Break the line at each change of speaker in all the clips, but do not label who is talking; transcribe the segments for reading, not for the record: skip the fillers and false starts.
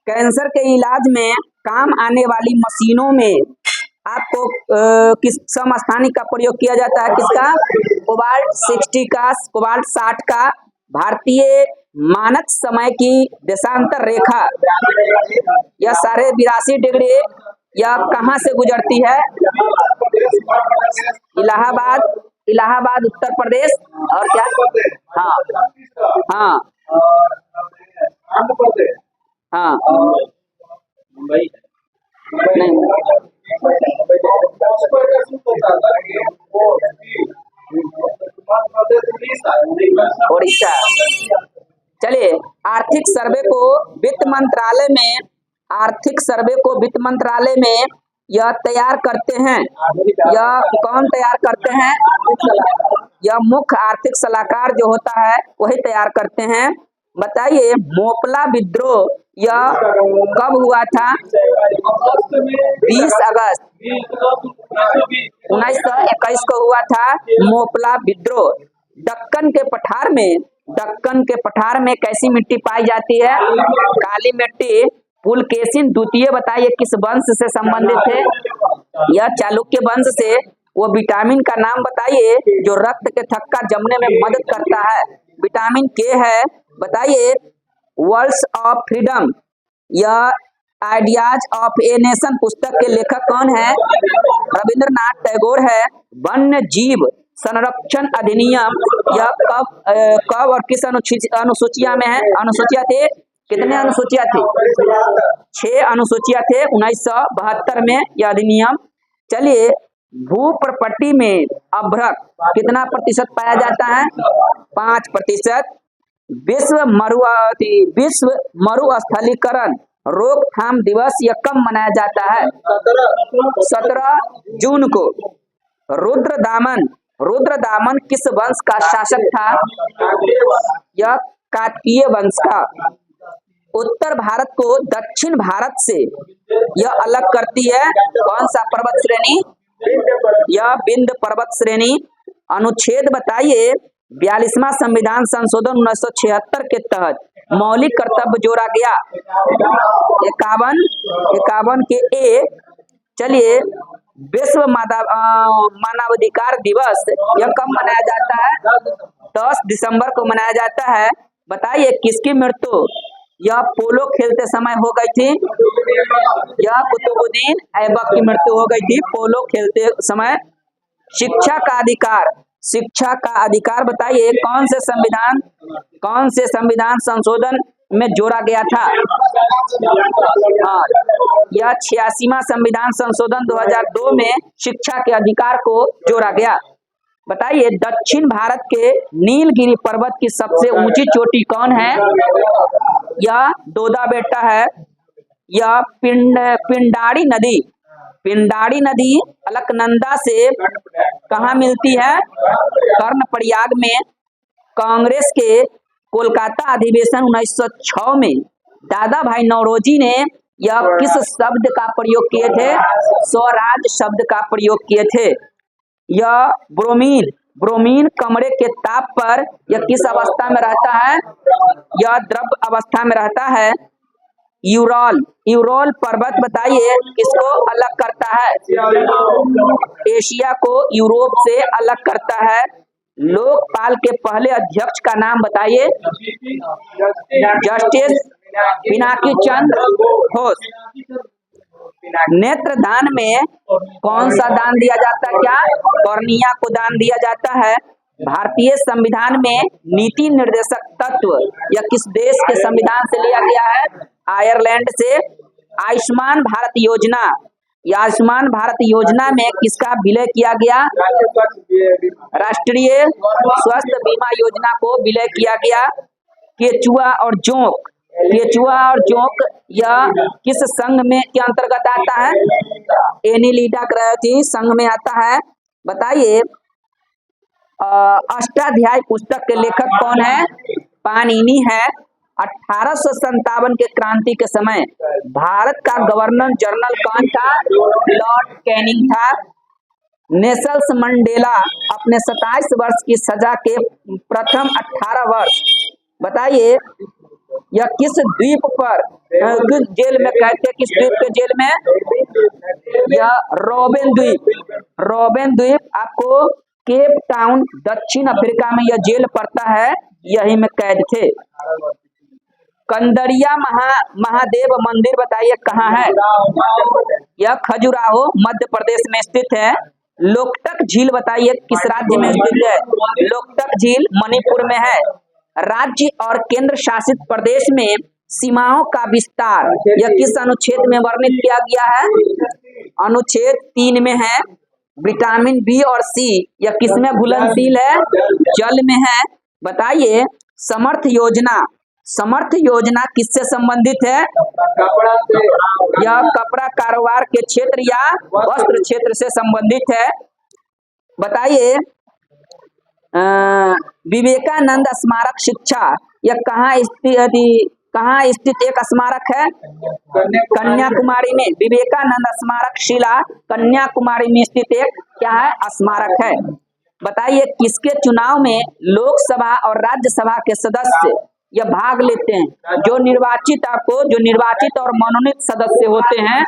Cancer के इलाज में काम आने वाली मशीनों में आपको किस समस्थानिक का प्रयोग किया जाता है? किसका? कोबाल्ट 60 का, कोबाल्ट 60 का। भारतीय मानक समय की देशांतर रेखा यह 82.5 डिग्री यह कहाँ से गुजरती है? इलाहाबाद, इलाहाबाद उत्तर प्रदेश। और क्या? हाँ हाँ हाँ नहीं, उड़ीसा। चलिए, आर्थिक सर्वे को वित्त मंत्रालय में, आर्थिक सर्वे को वित्त मंत्रालय में यह तैयार करते हैं। यह कौन तैयार करते हैं? यह मुख्य आर्थिक सलाहकार जो होता है वही तैयार करते हैं। बताइए, मोपला विद्रोह यह कब हुआ था? 20 अगस्त 1921 को हुआ था मोपला विद्रोह। दक्कन के पठार में, दक्कन के पठार में कैसी मिट्टी पाई जाती है? काली मिट्टी। पुलकेशिन द्वितीय बताइए किस वंश से संबंधित थे? यह चालुक्य वंश से। वो विटामिन का नाम बताइए जो रक्त के थक्का जमने में मदद करता है। विटामिन के है। बताइए, वर्ड्स ऑफ फ्रीडम यह आइडियाज ऑफ ए नेशन पुस्तक के लेखक कौन है? रविंद्रनाथ टैगोर है। वन्य जीव संरक्षण अधिनियम यह कब और किस अनुसूचिया में है? अनुसूचिया थे। कितने अनुसूचिया थी? 6 अनुसूचिया थे 1972 में यह अधिनियम। चलिए, भू प्रपट्टी में अभ्रक कितना प्रतिशत पाया जाता है? 5%। विश्व मरुस्थलीकरण रोकथाम दिवस यह कब मनाया जाता है? 17 जून को। रुद्रदामन, रुद्रदामन किस वंश का शासक था? यह काकतीय वंश का। उत्तर भारत को दक्षिण भारत से यह अलग करती है कौन सा पर्वत श्रेणी? यह विंध्य पर्वत श्रेणी। अनुच्छेद बताइए, 42वां संविधान संशोधन 1976 के तहत मौलिक कर्तव्य जोड़ा गया। 51 के ए। चलिए, विश्व मानवाधिकार दिवस यह कब मनाया जाता है? 10 दिसंबर को मनाया जाता है। बताइए, किसकी मृत्यु यह पोलो खेलते समय हो गई थी? यह कुतुबुद्दीन ऐबक की मृत्यु हो गई थी पोलो खेलते समय। शिक्षा का अधिकार, शिक्षा का अधिकार बताइए कौन से संविधान संशोधन में जोड़ा गया था? हाँ, यह 86वां संविधान संशोधन 2002 में शिक्षा के अधिकार को जोड़ा गया। बताइए, दक्षिण भारत के नीलगिरी पर्वत की सबसे ऊंची चोटी कौन है? यह दोदा बेटा है। यह पिंडारी नदी, पिंडारी नदी अलकनंदा से कहाँ मिलती है? कर्णप्रयाग में। कांग्रेस के कोलकाता अधिवेशन 1906 में दादा भाई नौरोजी ने यह किस शब्द का प्रयोग किए थे? स्वराज शब्द का प्रयोग किए थे। यह ब्रोमीन, ब्रोमीन कमरे के ताप पर यह किस अवस्था में रहता है? यह द्रव अवस्था में रहता है। यूरोल, यूरोल पर्वत बताइए किसको अलग करता है? एशिया को यूरोप से अलग करता है। लोकपाल के पहले अध्यक्ष का नाम बताइए। जस्टिस पिनाकी चंद्र घोष। नेत्रदान में कौन सा दान दिया जाता है? क्या? कॉर्निया को दान दिया जाता है। भारतीय संविधान में नीति निर्देशक तत्व यह किस देश के संविधान से लिया गया है? आयरलैंड से। आयुष्मान भारत योजना, आयुष्मान भारत योजना में किसका विलय किया गया? राष्ट्रीय स्वास्थ्य बीमा योजना को विलय किया गया। केचुआ और जोंक, केचुआ और जोंक यह किस संघ में के अंतर्गत आता है? एनिलिडा क्रयोथी संघ में आता है। बताइए, अष्टाध्यायी पुस्तक के लेखक कौन है? पाणिनि है। 1857 के क्रांति के समय भारत का गवर्नर जनरल कौन था? लॉर्ड कैनिंग था। नेल्सन मंडेला अपने 27 वर्ष की सजा के प्रथम 18 वर्ष बताइए यह किस द्वीप पर किस जेल में कैद थे, किस द्वीप के जेल में? यह रॉबिन द्वीप। रॉबिन द्वीप आपको केप टाउन दक्षिण अफ्रीका में यह जेल पड़ता है, यही में कैद थे। कंदरिया महादेव मंदिर बताइए कहाँ है? यह खजुराहो मध्य प्रदेश में स्थित है। लोकटक झील बताइए किस राज्य में स्थित है? लोकटक झील मणिपुर में है। राज्य और केंद्र शासित प्रदेश में सीमाओं का विस्तार यह किस अनुच्छेद में वर्णित किया गया है? अनुच्छेद 3 में है। विटामिन बी और सी यह किसमें घुलनशील है? जल में है। बताइए समर्थ योजना, समर्थ योजना किससे संबंधित है? यह कपड़ा कारोबार के क्षेत्र या वस्त्र क्षेत्र से संबंधित है। बताइए विवेकानंद स्मारक शिक्षा यह कहाँ स्थित एक स्मारक है? कन्याकुमारी में। विवेकानंद स्मारक शिला कन्याकुमारी में स्थित एक क्या है? स्मारक है। बताइए किसके चुनाव में लोकसभा और राज्यसभा के सदस्य यह भाग लेते हैं? जो निर्वाचित और मनोनीत सदस्य होते हैं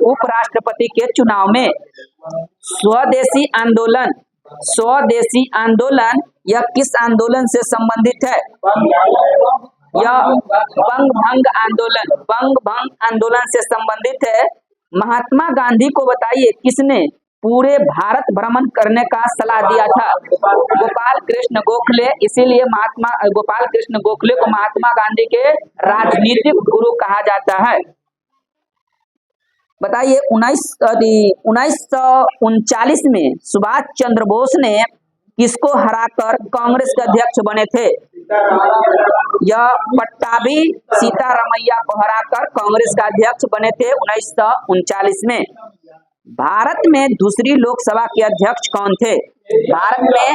उपराष्ट्रपति के चुनाव में। स्वदेशी आंदोलन, स्वदेशी आंदोलन यह किस आंदोलन से संबंधित है? यह बंग भंग आंदोलन, बंग भंग आंदोलन से संबंधित है। महात्मा गांधी को बताइए किसने पूरे भारत भ्रमण करने का सलाह दिया था? गोपाल कृष्ण गोखले। इसीलिए गोपाल कृष्ण गोखले को महात्मा गांधी के राजनीतिक गुरु कहा जाता है। बताइए 1939 में सुभाष चंद्र बोस ने किसको हराकर कांग्रेस के अध्यक्ष बने थे? यह पट्टाभी सीतारामैया को हराकर कांग्रेस का अध्यक्ष बने थे 1939 में। भारत में दूसरी लोकसभा के अध्यक्ष कौन थे? भारत में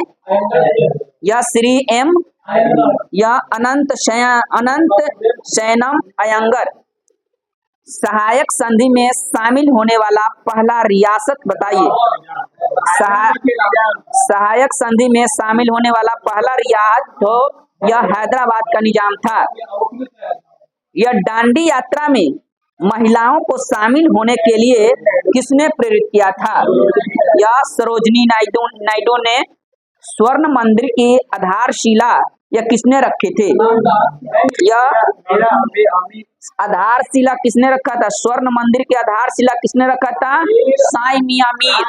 यह श्री एम, यह अनंत शयनम अयंगर। सहायक संधि में शामिल होने वाला पहला रियासत बताइए। सहायक संधि में शामिल होने वाला पहला रियासत तो यह हैदराबाद का निजाम था। यह दांडी यात्रा में महिलाओं को शामिल होने के लिए किसने प्रेरित किया था? यह सरोजनी नायडू ने। स्वर्ण मंदिर की आधारशिला यह किसने रखे थे? यह आधारशिला किसने रखा था? स्वर्ण मंदिर की आधारशिला किसने रखा था? साई मियां मीर,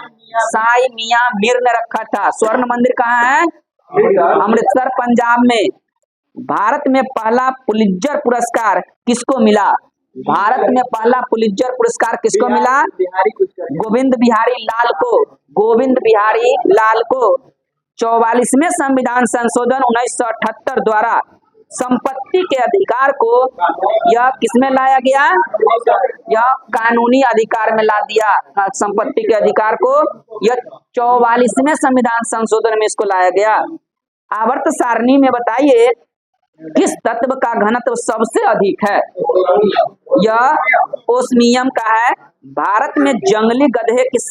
साई मियां मीर ने रखा था। स्वर्ण मंदिर कहाँ है? अमृतसर पंजाब में। भारत में पहला पुलित्जर पुरस्कार किसको मिला? भारत में पहला पुलित्जर पुरस्कार किसको मिला? गोविंद बिहारी लाल को। गोविंद बिहारी लाल को। 44वें संविधान संशोधन 1978 द्वारा संपत्ति के अधिकार को यह किसमें लाया गया? यह कानूनी अधिकार में ला दिया। संपत्ति के अधिकार को यह 44वें संविधान संशोधन में इसको लाया गया। आवर्त सारणी में बताइए किस तत्व का घनत्व सबसे अधिक है? यह ओस्मियम का है। भारत में जंगली गधे किस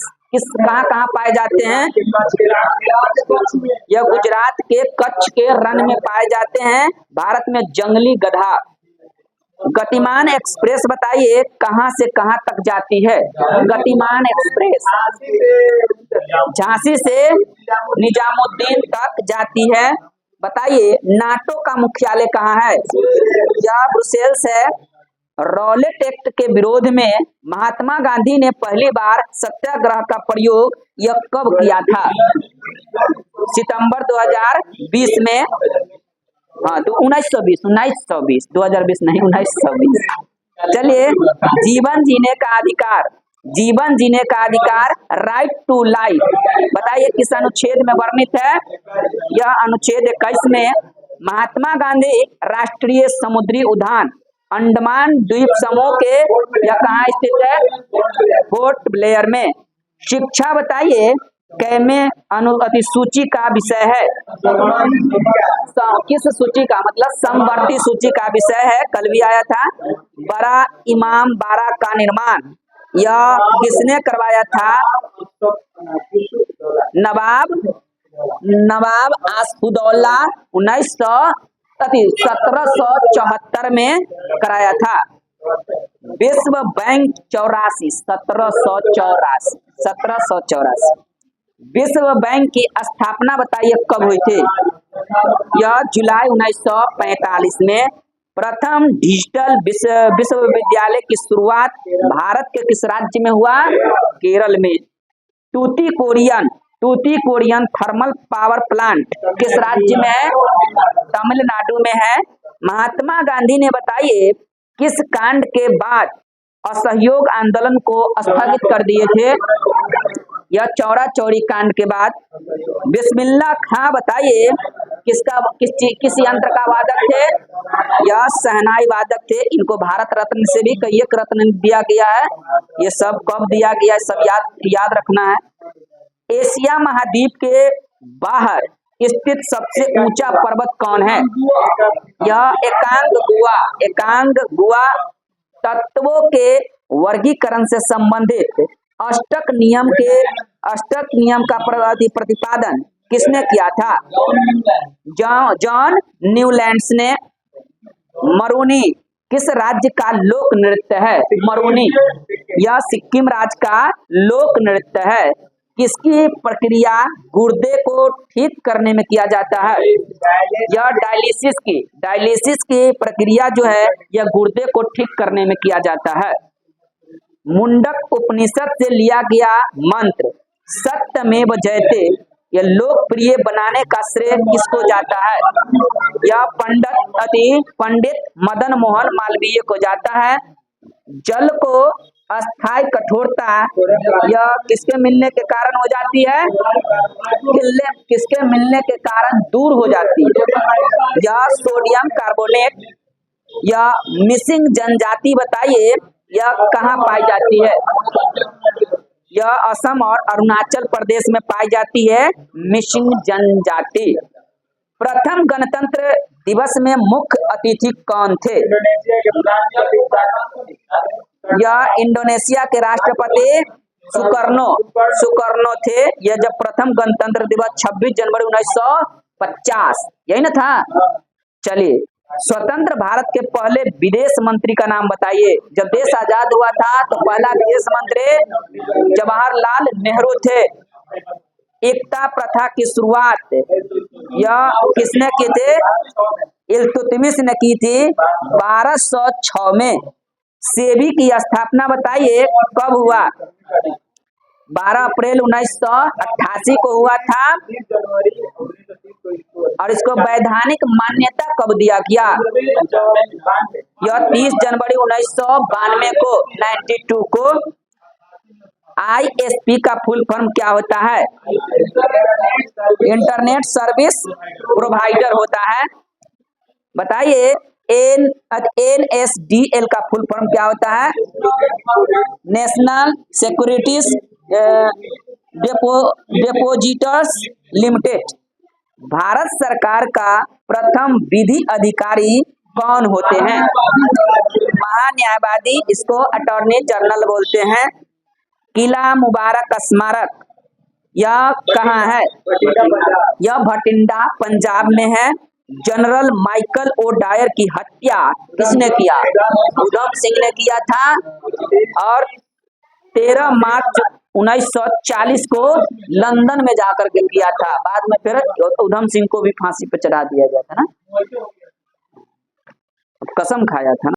कहाँ पाए जाते हैं? यह गुजरात के कच्छ के रण में पाए जाते हैं। भारत में जंगली गधा। गतिमान एक्सप्रेस बताइए कहाँ से कहाँ तक जाती है? गतिमान एक्सप्रेस झांसी से निजामुद्दीन तक जाती है। बताइए नाटो का मुख्यालय कहाँ है? यह ब्रुसेल्स है। रॉलेट एक्ट के विरोध में महात्मा गांधी ने पहली बार सत्याग्रह का प्रयोग यह कब किया था? सितंबर 2020 में। हाँ तो 1920 2020 नहीं 1920। चलिए जीवन जीने का अधिकार, जीवन जीने का अधिकार राइट टू लाइफ बताइए किस अनुच्छेद में वर्णित है? यह अनुच्छेद 21 में। महात्मा गांधी राष्ट्रीय समुद्री उद्यान अंडमान द्वीप समूह के यह कहाँ स्थित है? पोर्ट ब्लेयर में। शिक्षा बताइए कैमे अनुसूची का विषय है? किस सूची का? मतलब समवर्ती सूची का विषय है। कल भी आया था। बड़ा इमाम बाड़ा का निर्माण यह किसने करवाया था? नवाब आसफुद्दौला 1900 1774 में कराया था। विश्व बैंक 84, 1784। विश्व बैंक की स्थापना बताइए कब हुई थी? यह जुलाई 1945 में। प्रथम डिजिटल विश्वविद्यालय की शुरुआत भारत के किस राज्य में हुआ? केरल में। टूटीकोरियन थर्मल पावर प्लांट किस राज्य में है? तमिलनाडु में है। महात्मा गांधी ने बताइए किस कांड के बाद असहयोग आंदोलन को स्थगित कर दिए थे? यह चौरा चौरी कांड के बाद। बिस्मिल्लाह खां बताइए किस यंत्र का वादक थे? यह शहनाई वादक थे। इनको भारत रत्न से भी कई एक रत्न दिया गया है। ये सब कब दिया गया है सब याद रखना है। एशिया महाद्वीप के बाहर स्थित सबसे ऊंचा पर्वत कौन है? यह एकांग गुआ। तत्वों के वर्गीकरण से संबंधित अष्टक नियम का प्रतिपादन किसने किया था? जॉन न्यूलैंड्स ने। मरूनी किस राज्य का लोक नृत्य है? मरूनी यह सिक्किम राज्य का लोक नृत्य है। किसकी प्रक्रिया गुर्दे को ठीक करने में किया जाता है? यह डायलिसिस की प्रक्रिया जो है यह गुर्दे को ठीक करने में किया जाता है। मुंडक उपनिषद से लिया गया मंत्र सत्यमेव जयते यह लोकप्रिय बनाने का श्रेय किसको जाता है? यह पंडित मदन मोहन मालवीय को जाता है। जल को अस्थायी कठोरता यह किसके मिलने के कारण हो जाती है? किसके मिलने के कारण दूर हो जाती है? यह सोडियम कार्बोनेट। यह मिसिंग जनजाति बताइए यह कहाँ पाई जाती है? यह असम और अरुणाचल प्रदेश में पाई जाती है मिसिंग जनजाति। प्रथम गणतंत्र दिवस में मुख्य अतिथि कौन थे? यह इंडोनेशिया के राष्ट्रपति सुकर्नो थे। यह जब प्रथम गणतंत्र दिवस 26 जनवरी 1950 यही ना था। चलिए स्वतंत्र भारत के पहले विदेश मंत्री का नाम बताइए। जब देश आजाद हुआ था तो पहला विदेश मंत्री जवाहरलाल नेहरू थे। एकता प्रथा की शुरुआत यह किसने की थी? इल्तुतमिश ने की थी 1206 में। सेबी की स्थापना बताइए कब हुआ? 12 अप्रैल 1988 को हुआ था। और इसको वैधानिक मान्यता कब दिया गया? यह 30 जनवरी 1992 को। ISP का फुल फॉर्म क्या होता है? इंटरनेट सर्विस प्रोवाइडर होता है। बताइए NSDL का फुल फॉर्म क्या होता है? National securities depositors limited. Bharat सरकार का प्रथम विधि अधिकारी कौन होते हैं? महान्यायवादी। इसको अटॉर्नी जनरल बोलते हैं। किला मुबारक स्मारक यह कहाँ है? यह भटिंडा पंजाब में है। जनरल माइकल ओ डायर की हत्या किसने किया? उधम सिंह ने किया था। और 13 मार्च 1940 को लंदन में जाकर के किया था। बाद में फिर उधम सिंह को भी फांसी पर चढ़ा दिया गया था ना, कसम खाया था ना।